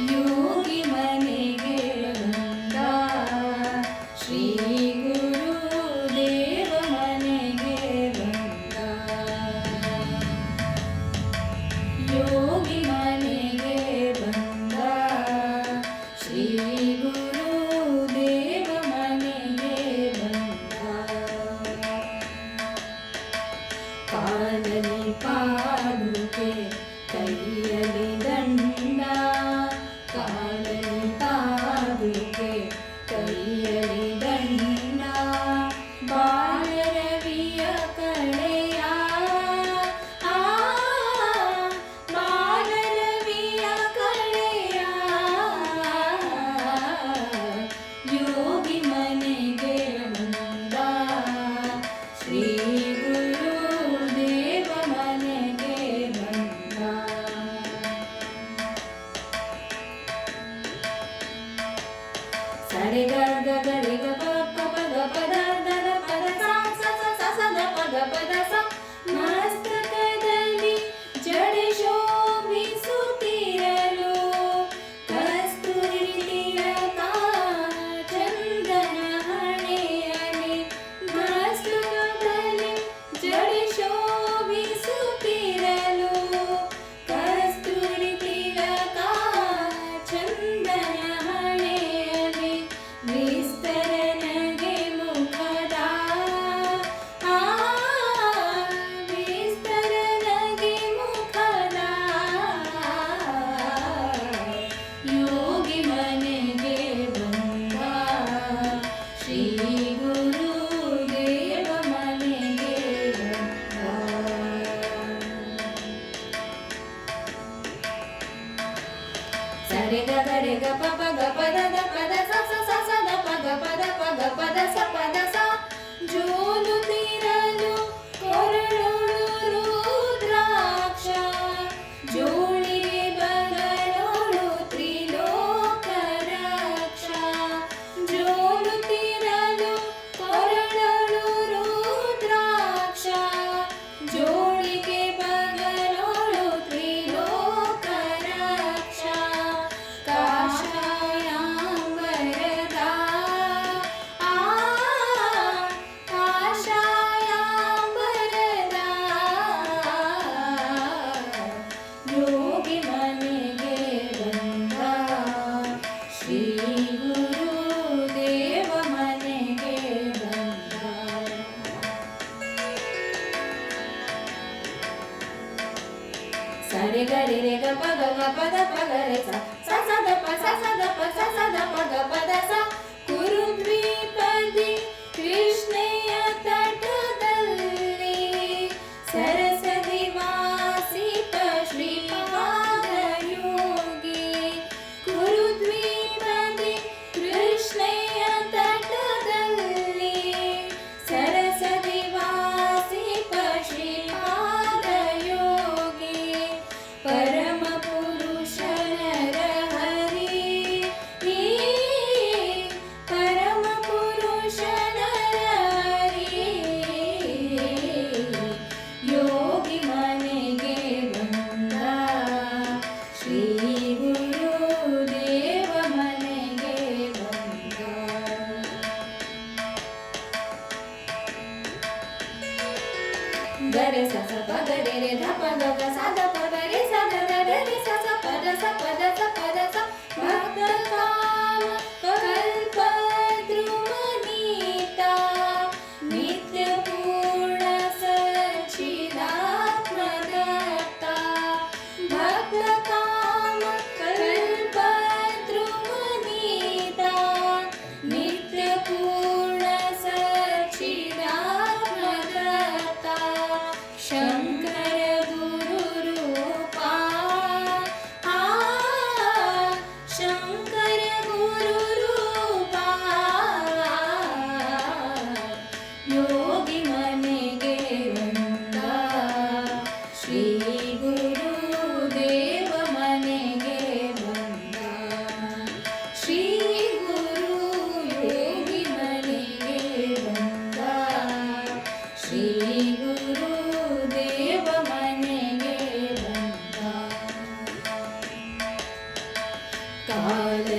ಯೋಗಿ ಮನೆಗೆ ಬಂದ ಶ್ರೀ ಗುರುದೇವ ಮನೆಗೆ ಬಂದ ಯೋಗಿ ಮನೆಗೆ ಬಂದ ಶ್ರೀ ಗುರುದೇವ ಮನೆಗೆ ಬಂದ ಕಾಲಲ್ಲಿ ಪಾದುಕೆ ಕೈಯಲ್ಲಿ ದಂಡ ಕಾಲಲ್ಲಿ ಪಾದುಕೆ ಕೈಯಲ್ಲಿ ದಂಡ ಬಾಲರವಿಯ ಕಡೆಯ ಬಾಲರವಿಯ ಕಡೆಯ ಯೋಗಿ ಮನೆಗೆ ಬಂದ ಶ್ರೀ ಗುರುದೇವ ಮನೆಗೆ ಬಂದ ಸರೆ ಗಗ ಗರೆ ಗ ಪ ಪ ಪ ಗ ಪ ದ ದ ದ ಪ ದ ಸ ಸ ಸ ಸ ಸ ದ ಪ ಗ ಪ ದ ಸ ಮಸ್ತಕದಲ್ಲಿ ಜಡೆ ಶೋಭಿಸುತ್ತಿರಲು ಕಸ್ತೂರಿ ತಿಲಕ ಚಂದನ ಹಣೆಯಲ್ಲಿ ಮಸ್ತಕದಲ್ಲಿ ಜಡೆ ಶೋಭಿಸುತ್ತಿರಲು ಕಸ್ತೂರಿ ತಿಲಕ ಚಂದನ ಹಣೆಯಲ್ಲಿ ವಿಸ್ತರನಗೆ ಮುಖದ ವಿಸ್ತರನಗೆ ಮುಖದ ಯೋಗಿ ಮನೆಗೆ ಬಂದ ಶ್ರೀ ಗುರುದೇವ ಮನೆಗೆ ಬಂದ ಸರೆ ಗ ಗರೆ ಗ ಪ ಪ ಗ ಪ ದ ದ ಪ ದ ಸ ಸ ಸ ಸ ದ ಪ ಗ ಪ ದ ಸ ಪ ದ ಸ ಜೋಲುತ್ತಿರಲು ಕೊರಳೊಳು ರುದ್ರಾಕ್ಷ ಜೋಳಿಗೆ ಬಗಲೊಳು ತ್ರಿಲೋಕ ರಕ್ಷ ಜೋಲುತ್ತಿರಲು ಕೊರಳೊಳು ರುದ್ರಾಕ್ಷ ಜೋಳಿಗೆ ಬಗಲೊಳು ತ್ರಿಲೋಕ ರಕ್ಷ ಕಾಷಾಯಾಂಬರದ ಕಾಷಾಯಾಂಬರದ ಯೋಗಿ ಮನೆಗೆ ಬಂದ ಶ್ರೀ ಗುರುದೇವ ಮನೆಗೆ ಬಂದ ಸರೆ ಗರೆ ರೆ ಗ ಪ ಗ ಗ ಪ ದ ಪ ಗ ರೆ ಸ ಸ ಸ ದ ಪ ಸ ಸ ದ ಪ ಸ ಸ ದ ಪ ಗ ಪ ದ ಸ ಕುರುದ್ವೀಪದಿ ಕೃಷ್ಣೆಯ ತಟದಲ್ಲಿ ಸರಸದಿ ವಾಸಿಪ ಶ್ರೀಪಾದ ಯೋಗಿ ಕುರುದ್ವೀಪದಿ ಕೃಷ್ಣೆಯ ತಟದಲ್ಲಿ ಸರಸದಿ ವಾಸಿಪ ಶ್ರೀಪಾದ ಯೋಗಿ ಪರಮ ಪುರುಷ ನರ ಹರಿ ಪರಮ ಪುರುಷ ನರ ಹರಿ ಯೋಗಿ ಮನೆಗೆ ಬಂದ ಶ್ರೀ ಗುರುದೇವ ಮನೆಗೆ ಬಂದ ಗರೆ ಸ ಸ ಪ ಗರೆ ರೆ ಧ ಪ ಗ ಗ ಸ ದ ಪ ಗ ರೆ ಸ ದ ದ ರ ರೆ ಸ ಸ ಪ ದ ಸ ಪ ದ ಸ ಪ ದ ಸ ಭಕ್ತ ಕಾಮ ಕಲ್ಪ ಧ್ರುವನೀತ ನಿತ್ಯ ಪೂರ್ಣ ಸಚ್ಚಿದಾತ್ಮ ದತ್ತ ಭಕ್ತ ಕಾಮ ಕಾಲ